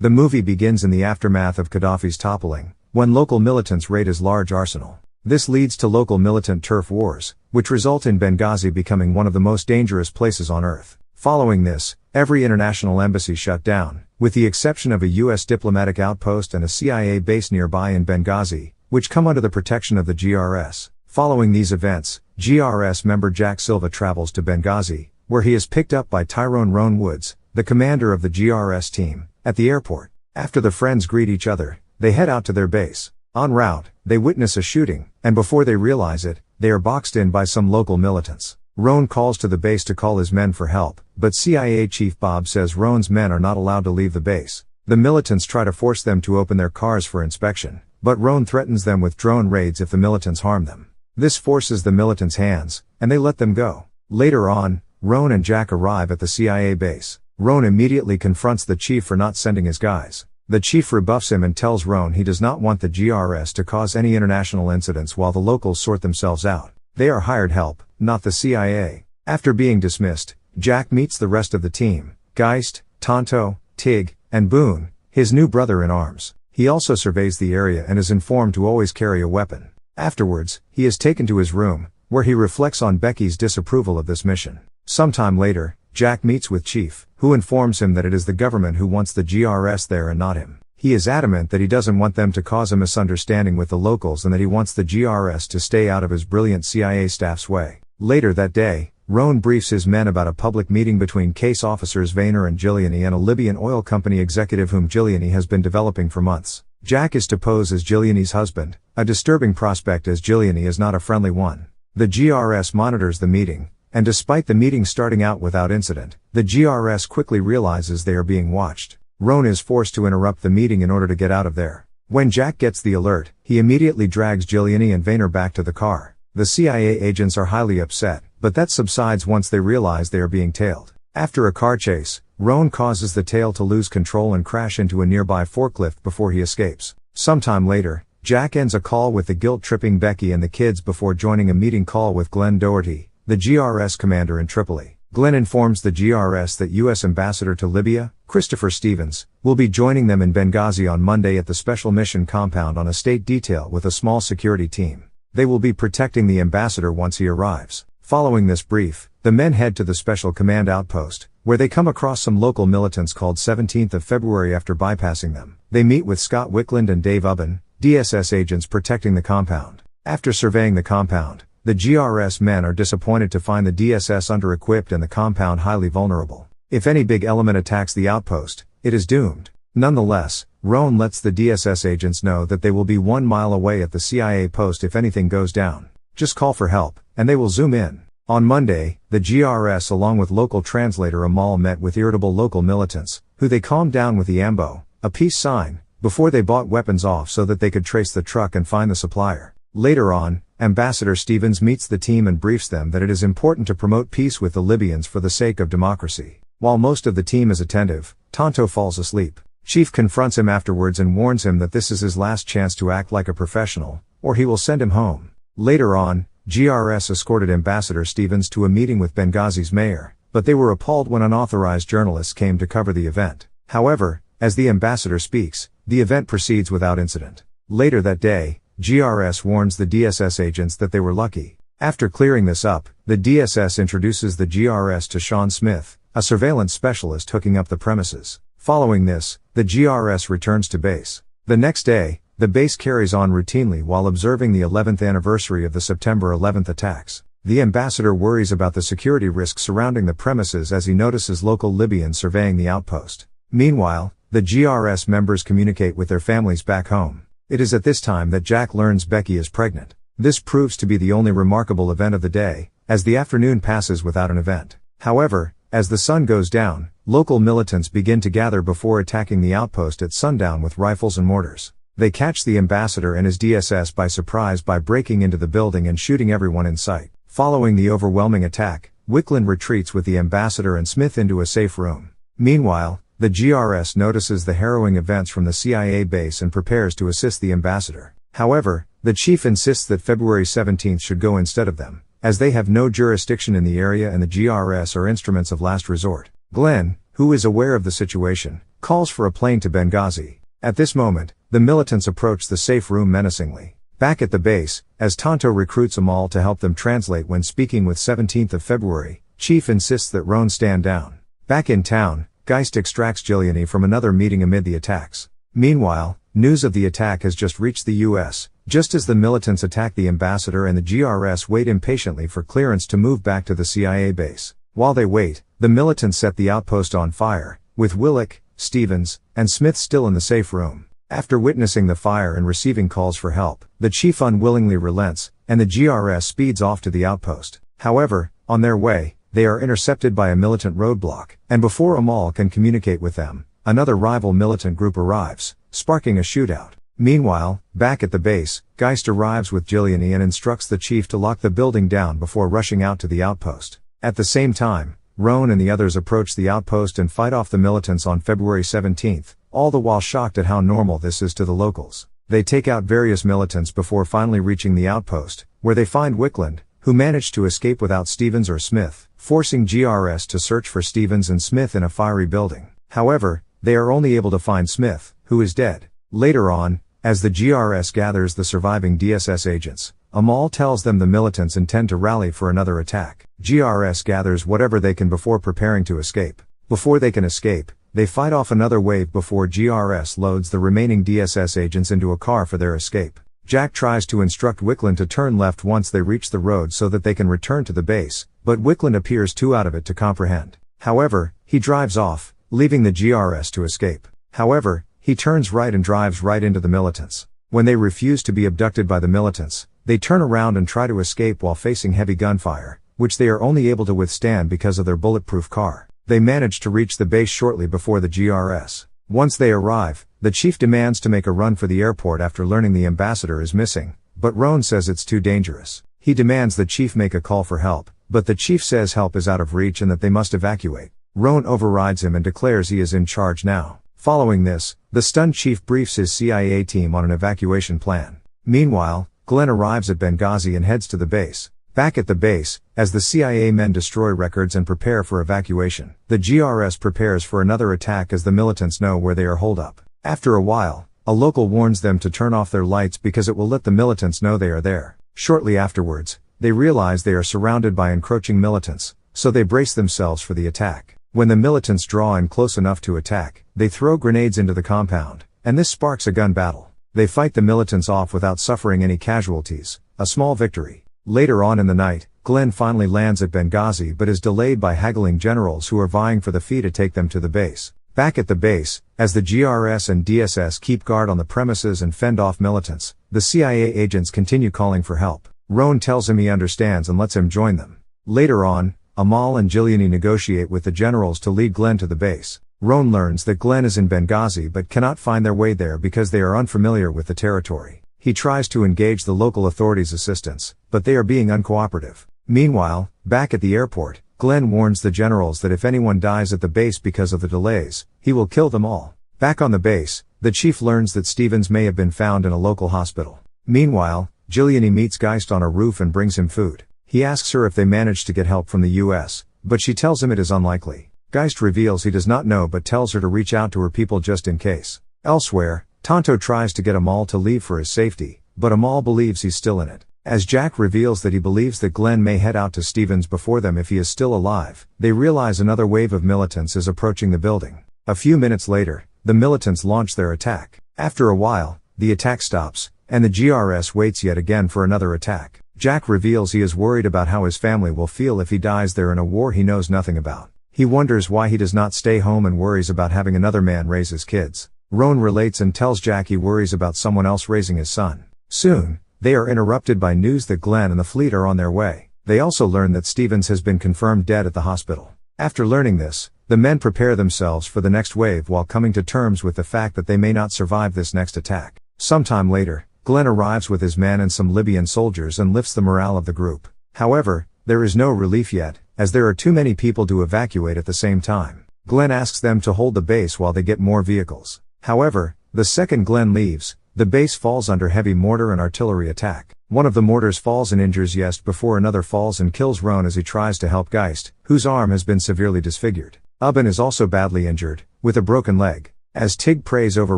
The movie begins in the aftermath of Gaddafi's toppling, when local militants raid his large arsenal. This leads to local militant turf wars, which result in Benghazi becoming one of the most dangerous places on earth. Following this, every international embassy shut down, with the exception of a U.S. diplomatic outpost and a CIA base nearby in Benghazi, which come under the protection of the GRS. Following these events, GRS member Jack Silva travels to Benghazi, where he is picked up by Tyrone Roan Woods, the commander of the GRS team, at the airport. After the friends greet each other, they head out to their base. En route, they witness a shooting, and before they realize it, they are boxed in by some local militants. Roan calls to the base to call his men for help, but CIA Chief Bob says Roan's men are not allowed to leave the base. The militants try to force them to open their cars for inspection, but Roan threatens them with drone raids if the militants harm them. This forces the militants' hands, and they let them go. Later on, Roan and Jack arrive at the CIA base. Roan immediately confronts the chief for not sending his guys. The chief rebuffs him and tells Roan he does not want the GRS to cause any international incidents while the locals sort themselves out. They are hired help, not the CIA. After being dismissed, Jack meets the rest of the team, Geist, Tonto, Tig, and Boone, his new brother-in-arms. He also surveys the area and is informed to always carry a weapon. Afterwards, he is taken to his room, where he reflects on Becky's disapproval of this mission. Sometime later, Jack meets with Chief, who informs him that it is the government who wants the GRS there and not him. He is adamant that he doesn't want them to cause a misunderstanding with the locals and that he wants the GRS to stay out of his brilliant CIA staff's way. Later that day, Roan briefs his men about a public meeting between case officers Vayner and Giuliani and a Libyan oil company executive whom Giuliani has been developing for months. Jack is to pose as Giuliani's husband, a disturbing prospect as Giuliani is not a friendly one. The GRS monitors the meeting, and despite the meeting starting out without incident, the GRS quickly realizes they are being watched. Roan is forced to interrupt the meeting in order to get out of there. When Jack gets the alert, he immediately drags Giuliani and Vayner back to the car. The CIA agents are highly upset, but that subsides once they realize they are being tailed. After a car chase, Roan causes the tail to lose control and crash into a nearby forklift before he escapes. Sometime later, Jack ends a call with the guilt-tripping Becky and the kids before joining a meeting call with Glenn Doherty, the GRS commander in Tripoli. Glenn informs the GRS that U.S. Ambassador to Libya, Christopher Stevens, will be joining them in Benghazi on Monday at the Special Mission Compound on a state detail with a small security team. They will be protecting the ambassador once he arrives. Following this brief, the men head to the Special Command Outpost, where they come across some local militants called 17th of February. After bypassing them, they meet with Scott Wickland and Dave Ubben, DSS agents protecting the compound. After surveying the compound, the GRS men are disappointed to find the DSS under-equipped and the compound highly vulnerable. If any big element attacks the outpost, it is doomed. Nonetheless, Roan lets the DSS agents know that they will be 1 mile away at the CIA post if anything goes down. Just call for help, and they will zoom in. On Monday, the GRS along with local translator Amal met with irritable local militants, who they calmed down with the AMBO, a peace sign, before they bought weapons off so that they could trace the truck and find the supplier. Later on, Ambassador Stevens meets the team and briefs them that it is important to promote peace with the Libyans for the sake of democracy. While most of the team is attentive, Tonto falls asleep. Chief confronts him afterwards and warns him that this is his last chance to act like a professional, or he will send him home. Later on, GRS escorted Ambassador Stevens to a meeting with Benghazi's mayor, but they were appalled when unauthorized journalists came to cover the event. However, as the ambassador speaks, the event proceeds without incident. Later that day, GRS warns the DSS agents that they were lucky. After clearing this up, the DSS introduces the GRS to Sean Smith, a surveillance specialist hooking up the premises. Following this, the GRS returns to base. The next day, the base carries on routinely while observing the 11th anniversary of the September 11th attacks. The ambassador worries about the security risks surrounding the premises as he notices local Libyans surveying the outpost. Meanwhile, the GRS members communicate with their families back home. It is at this time that Jack learns Becky is pregnant. This proves to be the only remarkable event of the day, as the afternoon passes without an event. However, as the sun goes down, local militants begin to gather before attacking the outpost at sundown with rifles and mortars. They catch the ambassador and his DSS by surprise by breaking into the building and shooting everyone in sight. Following the overwhelming attack, Wickland retreats with the ambassador and Smith into a safe room. Meanwhile, the GRS notices the harrowing events from the CIA base and prepares to assist the ambassador. However, the chief insists that February 17th should go instead of them, as they have no jurisdiction in the area and the GRS are instruments of last resort. Glenn, who is aware of the situation, calls for a plane to Benghazi. At this moment, the militants approach the safe room menacingly. Back at the base, as Tonto recruits Amal to help them translate when speaking with 17th of February, Chief insists that Roan stand down. Back in town, Geist extracts Giuliani from another meeting amid the attacks. Meanwhile, news of the attack has just reached the U.S., just as the militants attack the ambassador and the GRS wait impatiently for clearance to move back to the CIA base. While they wait, the militants set the outpost on fire, with Willick, Stevens, and Smith still in the safe room. After witnessing the fire and receiving calls for help, the chief unwillingly relents, and the GRS speeds off to the outpost. However, on their way, they are intercepted by a militant roadblock, and before Amal can communicate with them, another rival militant group arrives, sparking a shootout. Meanwhile, back at the base, Geist arrives with Giuliani and instructs the chief to lock the building down before rushing out to the outpost. At the same time, Roan and the others approach the outpost and fight off the militants on February 17th, all the while shocked at how normal this is to the locals. They take out various militants before finally reaching the outpost, where they find Wickland, who managed to escape without Stevens or Smith, forcing GRS to search for Stevens and Smith in a fiery building. However, they are only able to find Smith, who is dead. Later on, as the GRS gathers the surviving DSS agents, Amal tells them the militants intend to rally for another attack. GRS gathers whatever they can before preparing to escape. Before they can escape, they fight off another wave before GRS loads the remaining DSS agents into a car for their escape. Jack tries to instruct Wickland to turn left once they reach the road so that they can return to the base, but Wickland appears too out of it to comprehend. However, he drives off, leaving the GRS to escape. However, he turns right and drives right into the militants. When they refuse to be abducted by the militants, they turn around and try to escape while facing heavy gunfire, which they are only able to withstand because of their bulletproof car. They manage to reach the base shortly before the GRS. Once they arrive, the chief demands to make a run for the airport after learning the ambassador is missing, but Roan says it's too dangerous. He demands the chief make a call for help, but the chief says help is out of reach and that they must evacuate. Roan overrides him and declares he is in charge now. Following this, the stunned chief briefs his CIA team on an evacuation plan. Meanwhile, Glenn arrives at Benghazi and heads to the base. Back at the base, as the CIA men destroy records and prepare for evacuation, the GRS prepares for another attack as the militants know where they are holed up. After a while, a local warns them to turn off their lights because it will let the militants know they are there. Shortly afterwards, they realize they are surrounded by encroaching militants, so they brace themselves for the attack. When the militants draw in close enough to attack, they throw grenades into the compound, and this sparks a gun battle. They fight the militants off without suffering any casualties, a small victory. Later on in the night, Glenn finally lands at Benghazi but is delayed by haggling generals who are vying for the fee to take them to the base. Back at the base, as the GRS and DSS keep guard on the premises and fend off militants, the CIA agents continue calling for help. Roan tells him he understands and lets him join them. Later on, Amal and Giuliani negotiate with the generals to lead Glenn to the base. Roan learns that Glenn is in Benghazi but cannot find their way there because they are unfamiliar with the territory. He tries to engage the local authorities' assistance, but they are being uncooperative. Meanwhile, back at the airport, Glenn warns the generals that if anyone dies at the base because of the delays, he will kill them all. Back on the base, the chief learns that Stevens may have been found in a local hospital. Meanwhile, Giuliani meets Geist on a roof and brings him food. He asks her if they managed to get help from the US, but she tells him it is unlikely. Geist reveals he does not know but tells her to reach out to her people just in case. Elsewhere, Tonto tries to get Amal to leave for his safety, but Amal believes he's still in it. As Jack reveals that he believes that Glenn may head out to Stevens before them if he is still alive, they realize another wave of militants is approaching the building. A few minutes later, the militants launch their attack. After a while, the attack stops, and the GRS waits yet again for another attack. Jack reveals he is worried about how his family will feel if he dies there in a war he knows nothing about. He wonders why he does not stay home and worries about having another man raise his kids. Roan relates and tells Jack he worries about someone else raising his son. Soon, they are interrupted by news that Glenn and the fleet are on their way. They also learn that Stevens has been confirmed dead at the hospital. After learning this, the men prepare themselves for the next wave while coming to terms with the fact that they may not survive this next attack. Sometime later, Glenn arrives with his men and some Libyan soldiers and lifts the morale of the group. However, there is no relief yet, as there are too many people to evacuate at the same time. Glenn asks them to hold the base while they get more vehicles. However, the second Glenn leaves, the base falls under heavy mortar and artillery attack. One of the mortars falls and injures Yest before another falls and kills Roan as he tries to help Geist, whose arm has been severely disfigured. Ubben is also badly injured, with a broken leg. As Tig prays over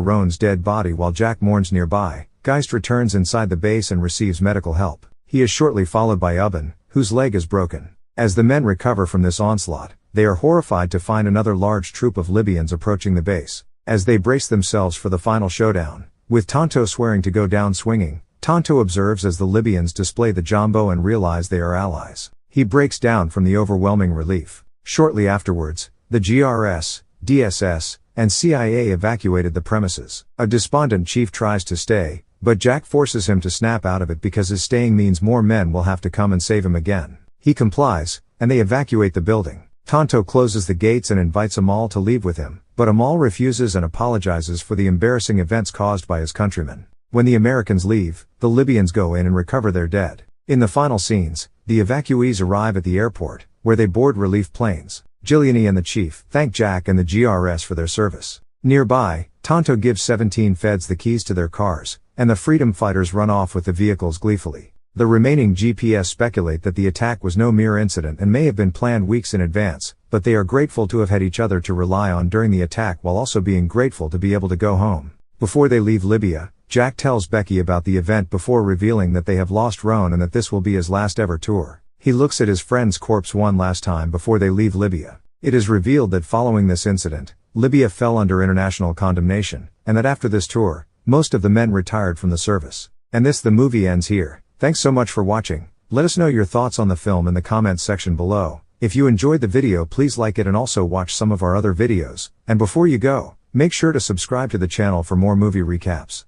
Roan's dead body while Jack mourns nearby, Geist returns inside the base and receives medical help. He is shortly followed by Ubben, whose leg is broken. As the men recover from this onslaught, they are horrified to find another large troop of Libyans approaching the base. As they brace themselves for the final showdown, with Tonto swearing to go down swinging, Tonto observes as the Libyans display the jumbo and realize they are allies. He breaks down from the overwhelming relief. Shortly afterwards, the GRS, DSS, and CIA evacuated the premises. A despondent chief tries to stay, but Jack forces him to snap out of it because his staying means more men will have to come and save him again. He complies, and they evacuate the building. Tonto closes the gates and invites Amal to leave with him, but Amal refuses and apologizes for the embarrassing events caused by his countrymen. When the Americans leave, the Libyans go in and recover their dead. In the final scenes, the evacuees arrive at the airport, where they board relief planes. Gilliany and the chief thank Jack and the GRS for their service. Nearby, Tonto gives 17 feds the keys to their cars, and the freedom fighters run off with the vehicles gleefully. The remaining GPS speculate that the attack was no mere incident and may have been planned weeks in advance, but they are grateful to have had each other to rely on during the attack while also being grateful to be able to go home. Before they leave Libya, Jack tells Becky about the event before revealing that they have lost Roan and that this will be his last ever tour. He looks at his friend's corpse one last time before they leave Libya. It is revealed that following this incident, Libya fell under international condemnation, and that after this tour, most of the men retired from the service. And the movie ends here. Thanks so much for watching. Let us know your thoughts on the film in the comments section below. If you enjoyed the video, please like it and also watch some of our other videos. And before you go, make sure to subscribe to the channel for more movie recaps.